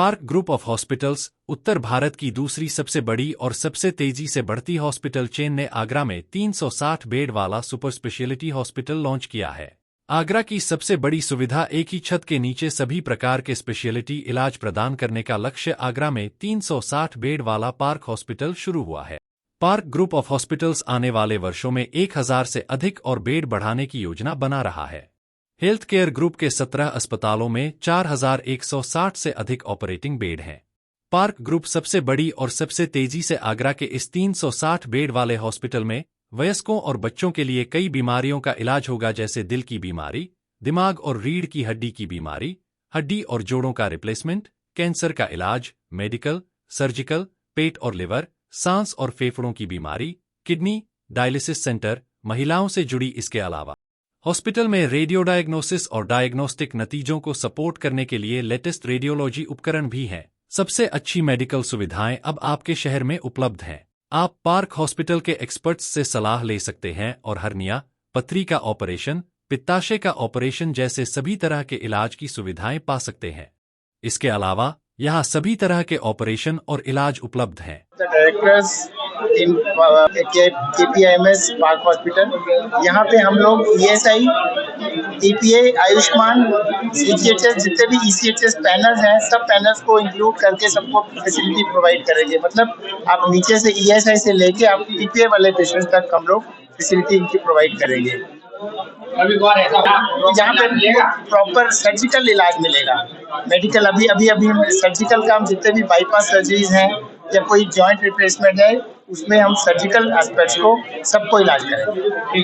Park group of hospitals उत्तर भारत की दूसरी सबसे बड़ी और सबसे तेजी से बढ़ती हॉस्पिटल चेन ने आगरा में 360 बेड वाला सुपर स्पेशलिटी हॉस्पिटल लॉन्च किया है। आगरा की सबसे बड़ी सुविधा एक ही छत के नीचे सभी प्रकार के स्पेशलिटी इलाज प्रदान करने का लक्ष्य आगरा में 360 बेड वाला पार्क हॉस्पिटल शुरू हुआ है। पार्क ग्रुप ऑफ हॉस्पिटल्स आने वाले वर्षों में 1000 से अधिक और बेड बढ़ाने की योजना बना रहा है। हेल्थ केयर ग्रुप के 17 अस्पतालों में 4160 से अधिक ऑपरेटिंग बेड हैं। पार्क ग्रुप सबसे बड़ी और सबसे तेजी से आगरा के इस 360 बेड वाले हॉस्पिटल में वयस्कों और बच्चों के लिए कई बीमारियों का इलाज होगा, जैसे दिल की बीमारी, दिमाग और रीढ़ की हड्डी की बीमारी, हड्डी और जोड़ों का रिप्लेसमेंट, कैंसर का इलाज, मेडिकल, सर्जिकल, पेट और लिवर, सांस और फेफड़ों की बीमारी, किडनी, डायलिसिस सेंटर, महिलाओं से जुड़ी। इसके अलावा हॉस्पिटल में रेडियो डायग्नोसिस और डायग्नोस्टिक नतीजों को सपोर्ट करने के लिए लेटेस्ट रेडियोलॉजी उपकरण भी हैं। सबसे अच्छी मेडिकल सुविधाएं अब आपके शहर में उपलब्ध हैं। आप पार्क हॉस्पिटल के एक्सपर्ट्स से सलाह ले सकते हैं और हर्निया, पथरी का ऑपरेशन, पित्ताशय का ऑपरेशन जैसे सभी तरह के इलाज की सुविधाएं पा सकते हैं। इसके अलावा यहाँ सभी तरह के ऑपरेशन और इलाज उपलब्ध हैं। इन KPIMS पार्क हॉस्पिटल, यहाँ पे हम लोग ESI, TPA, आयुष्मान, CGHS, जितने भी ECHS पैनल्स हैं, सब पैनल्स को इंक्लूड करके सबको फैसिलिटी प्रोवाइड करेंगे। मतलब आप नीचे से ESI से लेके आप TPA वाले पेशेंट तक हम लोग फैसिलिटी इनकी प्रोवाइड करेंगे। जहाँ पे प्रॉपर सर्जिकल इलाज मिलेगा, मेडिकल अभी सर्जिकल का हम जितने भी बाईपास सर्जरीज हैं या कोई जॉइंट रिप्लेसमेंट है, उसमें हम सर्जिकल एस्पेक्ट्स को सबको इलाज करेंगे।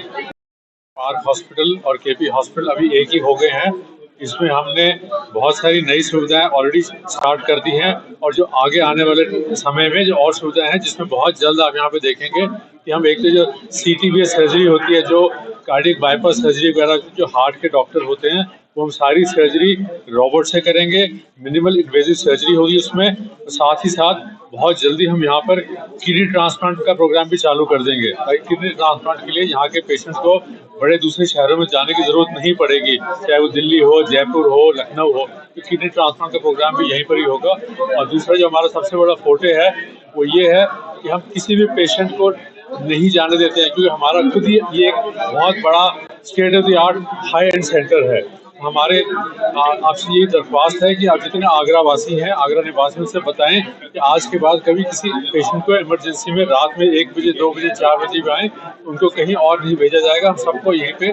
पार्क हॉस्पिटल और KP हॉस्पिटल अभी एक ही हो गए हैं। इसमें हमने बहुत सारी नई सुविधाएं ऑलरेडी स्टार्ट कर दी हैं और जो आगे आने वाले समय में जो और सुविधाएं हैं, जिसमें बहुत जल्द आप यहाँ पे देखेंगे कि हम एक तो जो CTBS सर्जरी होती है, जो कार्डियक बाईपास सर्जरी वगैरह, जो हार्ट के डॉक्टर होते हैं, वो हम सारी सर्जरी रोबोट से करेंगे। मिनिमल इन्वेजिव सर्जरी होगी उसमें। साथ ही साथ बहुत जल्दी हम यहाँ पर किडनी ट्रांसप्लांट का प्रोग्राम भी चालू कर देंगे। किडनी ट्रांसप्लांट के लिए यहाँ के पेशेंट्स को बड़े दूसरे शहरों में जाने की जरूरत नहीं पड़ेगी, चाहे वो दिल्ली हो, जयपुर हो, लखनऊ हो। तो किडनी ट्रांसप्लांट का प्रोग्राम भी यहीं पर ही होगा। और दूसरा जो हमारा सबसे बड़ा फोटे है वो ये है कि हम किसी भी पेशेंट को नहीं जाने देते हैं, क्योंकि हमारा खुद ही ये एक बहुत बड़ा state of the art high and centre है। हमारे आपसे यही दरख्वास्त है कि आप जितने आगरा वासी हैं, आगरा निवासी, उनसे बताएं कि आज के बाद कभी किसी पेशेंट को इमरजेंसी में रात में 1 बजे, 2 बजे, 4 बजे भी आए, उनको कहीं और नहीं भेजा जाएगा। हम सबको यहीं पे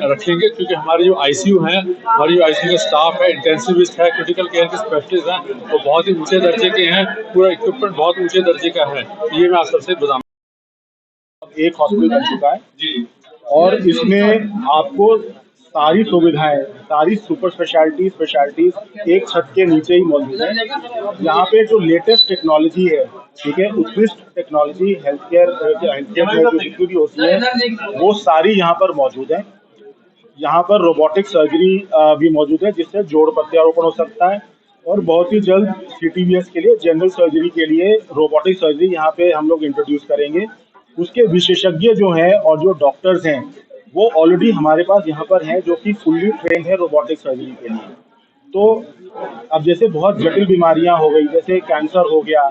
रखेंगे, क्योंकि हमारे जो ICU हैं, हमारी जो ICU का स्टाफ है, इंटेंसिविस्ट है, क्रिटिकल केयर के स्पेशलिस्ट हैं, वो बहुत ही ऊँचे दर्जे के हैं। पूरा इक्विपमेंट बहुत ऊँचे दर्जे का है। ये मैं आप सबसे बताऊँ। एक हॉस्पिटल बन चुका है जी, और इसमें आपको सारी सुविधाएं, सारी सुपर स्पेशलिटीज एक छत के नीचे ही मौजूद है। यहाँ पे जो लेटेस्ट टेक्नोलॉजी है, ठीक है, उत्कृष्ट टेक्नोलॉजी हेल्थ केयर में जो जितनी भी होती है वो सारी यहाँ पर मौजूद है। यहाँ पर रोबोटिक सर्जरी भी मौजूद है, जिससे जोड़ प्रत्यारोपण हो सकता है। और बहुत ही जल्द CTBS के लिए, जनरल सर्जरी के लिए रोबोटिक सर्जरी यहाँ पे हम लोग इंट्रोड्यूस करेंगे। उसके विशेषज्ञ जो हैं और जो डॉक्टर्स हैं वो ऑलरेडी हमारे पास यहाँ पर हैं, जो कि फुल्ली ट्रेंड है रोबोटिक सर्जरी के लिए। तो अब जैसे बहुत जटिल बीमारियाँ हो गई, जैसे कैंसर हो गया,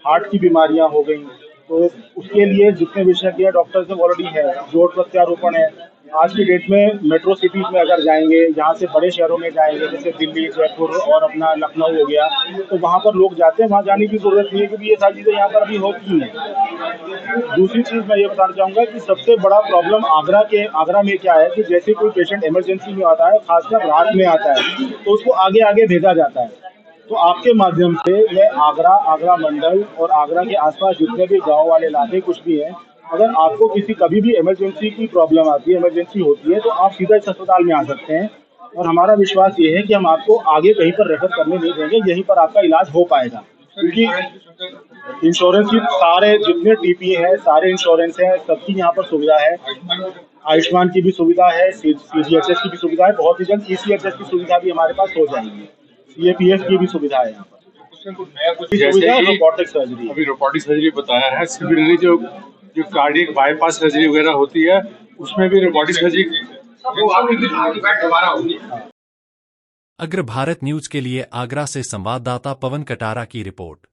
हार्ट की बीमारियाँ हो गई, तो उसके लिए जितने विशेषज्ञ डॉक्टर्स हैं ऑलरेडी है। जोड़ प्रत्यारोपण है। आज की डेट में मेट्रो सिटीज में अगर जाएंगे, यहाँ से बड़े शहरों में जाएंगे, जैसे दिल्ली, जयपुर और अपना लखनऊ हो गया, तो वहाँ पर लोग जाते हैं, वहाँ जाने की जरूरत नहीं है, क्योंकि ये सारी चीज़ें यहाँ पर अभी होती हैं। दूसरी चीज़ मैं ये बताना चाहूँगा कि सबसे बड़ा प्रॉब्लम आगरा में क्या है कि जैसे कोई पेशेंट इमरजेंसी में आता है, खासकर रात में आता है, तो उसको आगे भेजा जाता है। तो आपके माध्यम से मैं आगरा मंडल और आगरा के आसपास जितने भी गाँव वाले इलाके कुछ भी हैं, अगर आपको कभी भी इमरजेंसी की प्रॉब्लम आती है, इमरजेंसी होती है, तो आप सीधा इस अस्पताल में आ सकते हैं। और हमारा विश्वास ये है कि हम आपको आगे कहीं पर रेफर करने नहीं देंगे, यहीं पर आपका इलाज हो पाएगा। क्योंकि इंश्योरेंस की सारे जितने TPA है, सारे इंश्योरेंस है, सबकी यहाँ पर सुविधा है। आयुष्मान की भी सुविधा है, CGHS की भी सुविधा है, बहुत ही जल्द ECHS की सुविधा भी हमारे पास हो जाएगी। CAPS की भी सुविधा है यहाँ पर। जैसे रोबोटिक सर्जरी, अभी रोबोटिक सर्जरी बताया है, सिमिलरली जो कार्डियक बाईपास सर्जरी वगैरह होती है, उसमें भी रोबोटिक सर्जरी अग्र भारत न्यूज के लिए आगरा से संवाददाता पवन कटारा की रिपोर्ट।